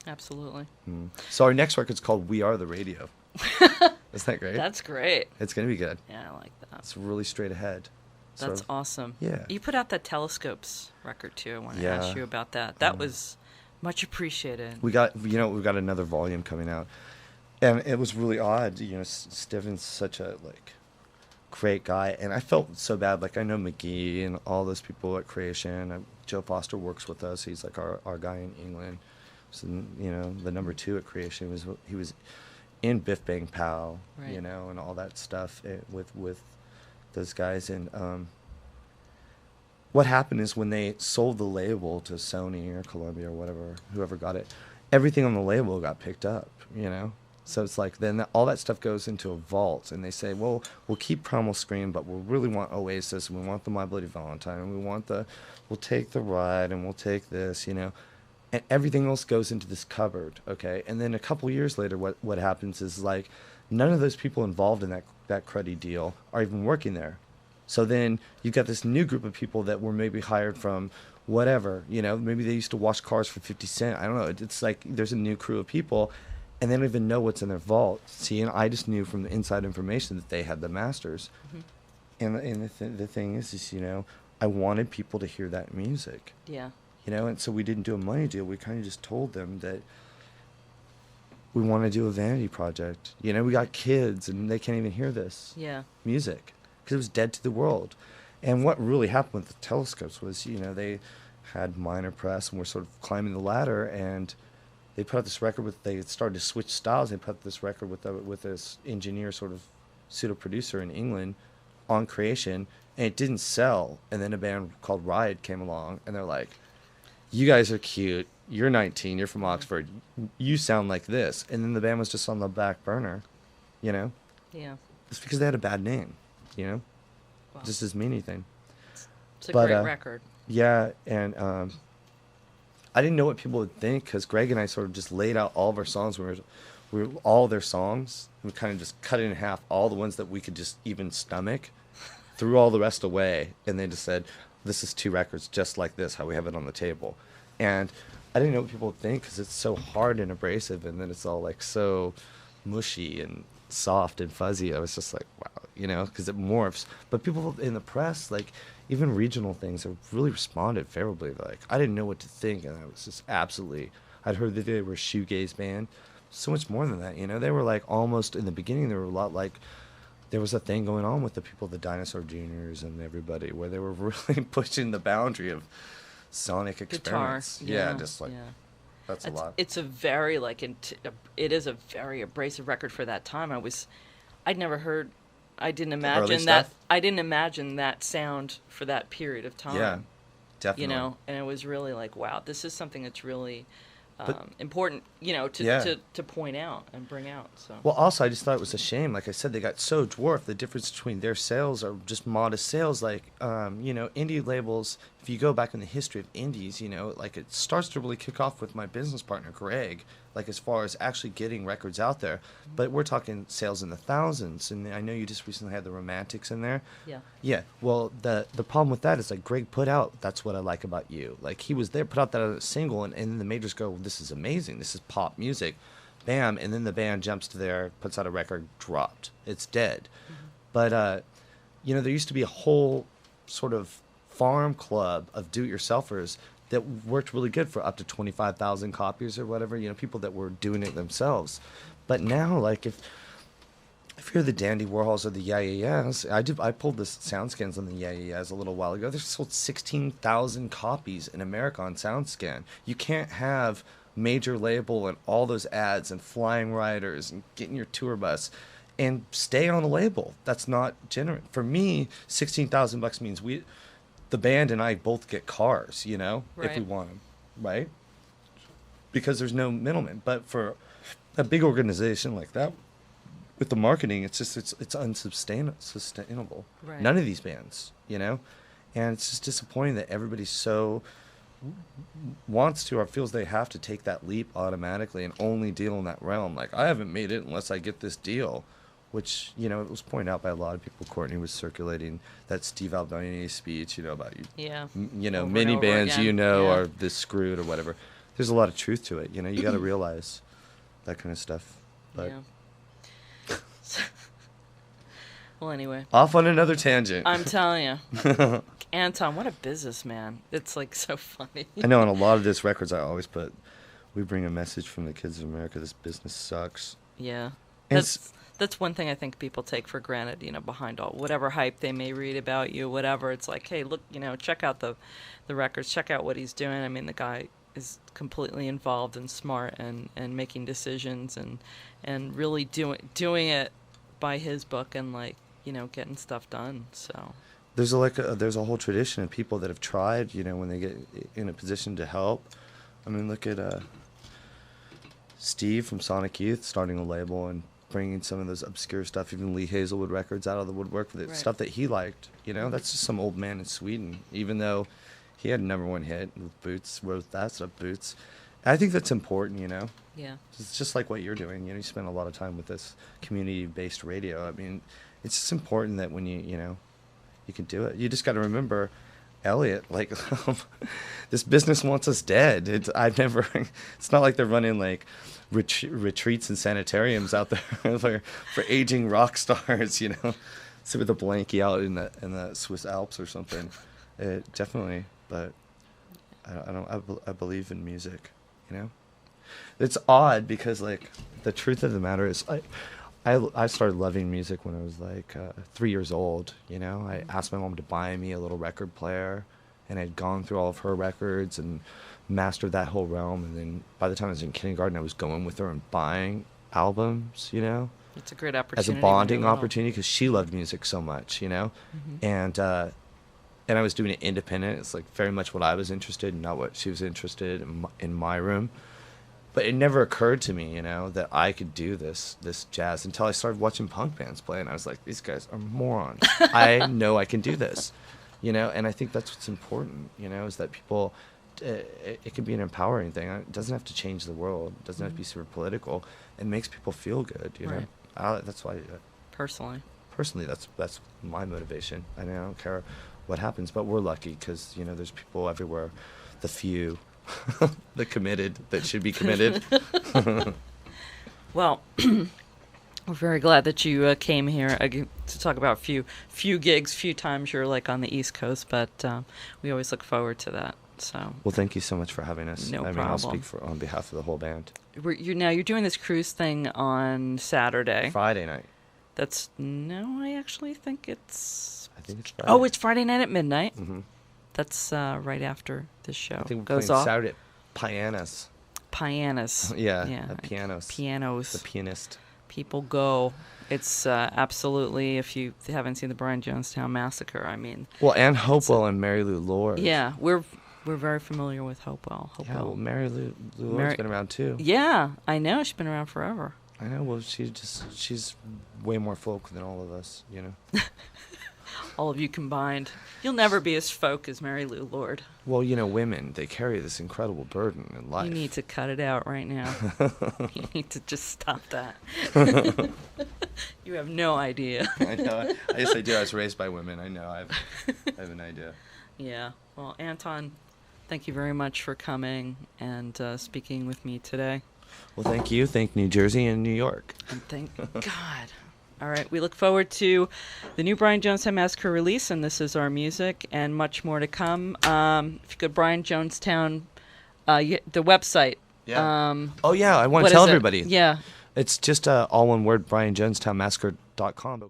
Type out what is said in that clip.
Absolutely. So our next record's called We Are the Radio. Isn't that great? That's great. It's going to be good. Yeah, I like that. It's really straight ahead. That's awesome. Yeah. You put out that Telescopes record too. I want to Yeah. ask you about that. That was much appreciated. We got another volume coming out. And it was really odd. Steven's such a, great guy. And I felt so bad. I know McGee and all those people at Creation. Joe Foster works with us. He's, our guy in England. So, the number 2 at Creation. He was in Biff Bang Pow, Right. And all that stuff with those guys. And what happened is when they sold the label to Sony or Columbia or whatever, whoever got it, everything on the label got picked up, So it's then all that stuff goes into a vault, and they say, well, we'll keep Primal Scream, but we'll really want Oasis, and we want the My Bloody Valentine, and we'll take the Ride, and we'll take this, And everything else goes into this cupboard, okay? And then a couple years later, what happens is, none of those people involved in that cruddy deal are even working there. So then you've got this new group of people that were maybe hired from whatever, maybe they used to wash cars for 50 cents. I don't know. It's there's a new crew of people, and they don't even know what's in their vault. See, and I just knew from the inside information that they had the masters. Mm-hmm. And the thing is, I wanted people to hear that music. Yeah. And so we didn't do a money deal. We kind of just told them that we want to do a vanity project. We got kids, and they can't even hear this music because it was dead to the world. And what really happened with the Telescopes was, they had minor press and were sort of climbing the ladder, and they put out this record they started to switch styles. They put out this record with this engineer, sort of pseudo producer in England, on Creation, and it didn't sell. And then a band called Riot came along, and they're like, you guys are cute. You're 19. You're from Oxford. You sound like this. And then the band was just on the back burner, Yeah. It's because they had a bad name, Wow. Just doesn't mean anything. It's a great record. Yeah, and I didn't know what people would think because Greg and I sort of just laid out all of our songs. We were all their songs. We kind of just cut it in half, all the ones that we could just even stomach, threw all the rest away, and then just said, this is 2 records just like this, how we have it on the table. And I didn't know what people would think because it's so hard and abrasive, and then it's all so mushy and soft and fuzzy. I was just like, wow, because it morphs. But people in the press, even regional things, have really responded favorably. I didn't know what to think, and I was just absolutely, I'd heard that they were a shoegaze band. So much more than that, They were almost, in the beginning, they were a lot there was a thing going on with the people, the Dinosaur Juniors and everybody, where they were really pushing the boundary of sonic experiments. Guitar. That's a lot. It's a very it is a very abrasive record for that time. I didn't imagine that sound for that period of time. Yeah, definitely. And it was really wow, this is something that's really important, to point out and bring out. So. Well, also, I just thought it was a shame. Like I said, they got so dwarfed. The difference between their sales are just modest sales. Indie labels, if you go back in the history of indies, it starts to really kick off with my business partner, Greg, as far as actually getting records out there. But we're talking sales in the thousands. And I know you just recently had the Romantics in there. Yeah. Yeah. Well, the problem with that is Greg put out That's What I Like About You. He was there, put out that as a single, and then the majors go, this is amazing. This is pop music. Bam. And then the band jumps to there, puts out a record, dropped. It's dead. Mm-hmm. But, there used to be a whole sort of farm club of do-it-yourselfers that worked really good for up to 25,000 copies or whatever, people that were doing it themselves. But now, if you're the Dandy Warhols or the Yeah Yeah Yeahs, I pulled the SoundScans on the Yeah Yeah Yeahs a little while ago. They sold 16,000 copies in America on SoundScan. You can't have major label and all those ads and flying riders and getting your tour bus and stay on the label. That's not genuine. For me, $16,000 means the band and I both get cars, Right. if we want them, right? Because there's no middleman. But for a big organization like that, with the marketing, it's unsustainable. Right. None of these bands, and it's just disappointing that everybody so wants to or feels they have to take that leap automatically and only deal in that realm. I haven't made it unless I get this deal. Which, it was pointed out by a lot of people. Courtney was circulating that Steve Albini speech, about Yeah. many over bands again. are this screwed or whatever. there's a lot of truth to it. You know, you got to realize that kind of stuff. But yeah. Well, anyway. Off on another tangent. I'm telling you. Anton, what a businessman. It's like so funny. I know on a lot of these records I always put, we bring a message from the kids of America, this business sucks. Yeah. And That's one thing I think people take for granted, you know, behind all whatever hype they may read about you, whatever. It's like, hey, look, you know, check out the records, check out what he's doing. I mean, the guy is completely involved and smart and making decisions and really doing it by his book and, like, you know, getting stuff done. So there's there's a whole tradition of people that have tried, you know, when they get in a position to help. I mean, look at Steve from Sonic Youth starting a label and bringing some of those obscure stuff, even Lee Hazelwood records, out of the woodwork for the Right. stuff that he liked. You know, that's just some old man in Sweden, even though he had a #1 hit with Boots, wrote that stuff, Boots. I think that's important, you know. yeah. It's just like what you're doing. You know, you spend a lot of time with this community-based radio. I mean, it's just important that when you know, you can do it. You just got to remember, Elliot, like, this business wants us dead. It's not like they're running, like, retreats and sanitariums out there for aging rock stars, you know, sit with a blankie out in the Swiss Alps or something. Definitely, but I believe in music, you know. It's odd because, like, the truth of the matter is, I started loving music when I was like 3 years old. You know, I asked my mom to buy me a little record player, and I'd gone through all of her records and mastered that whole realm. And then by the time I was in kindergarten, I was going with her and buying albums. You know, It's a great opportunity. as a bonding opportunity because she loved music so much. You know, and I was doing it independent. It's like very much what I was interested in, not what she was interested in my room. But it never occurred to me, you know, that I could do this jazz until I started watching punk bands play, and I was like, these guys are morons. I know I can do this, you know, and I think that's what's important, you know, is that people, it can be an empowering thing. It doesn't have to change the world. It doesn't have to be super political. It makes people feel good, you know. Right. That's why. Personally, that's my motivation. I mean, I don't care what happens, but we're lucky because, you know, there's people everywhere, the few. The committed that should be committed. Well, we're very glad that you came here to talk about few gigs, few times you're like on the East Coast, but we always look forward to that. So. Well, thank you so much for having us. No problem. problem. I'll speak on behalf of the whole band. You're doing this cruise thing on Saturday. Friday night. I actually think it's. I think it's Friday. Oh, it's Friday night at midnight. Mm-hmm. That's right after this show I think we're goes playing off. Saturday at Pianos. Pianos. Yeah, at Pianos. Pianos. The pianist. People go. It's absolutely, if you haven't seen the Brian Jonestown Massacre, I mean. Well, and Hopewell and Mary Lou Lord. Yeah, we're very familiar with Hopewell. Yeah, well, Mary Lou Lord's been around too. Yeah, I know. She's been around forever. I know. Well, she's way more folk than all of us, you know. All of you combined. You'll never be as folk as Mary Lou Lord. Well, you know, women, they carry this incredible burden in life. You need to cut it out right now. You need to just stop that. You have no idea. I know. Yes, I do. I was raised by women. I know. I have an idea. Yeah. Well, Anton, thank you very much for coming and speaking with me today. Well, thank you. Thank New Jersey and New York. And thank God. All right, we look forward to the new Brian Jonestown Massacre release, and this is our music, and much more to come. If you go to Brian Jonestown, the website. Yeah. Oh, yeah, I want to tell everybody. Yeah. It's just all one word, BrianJonestownMassacre.com.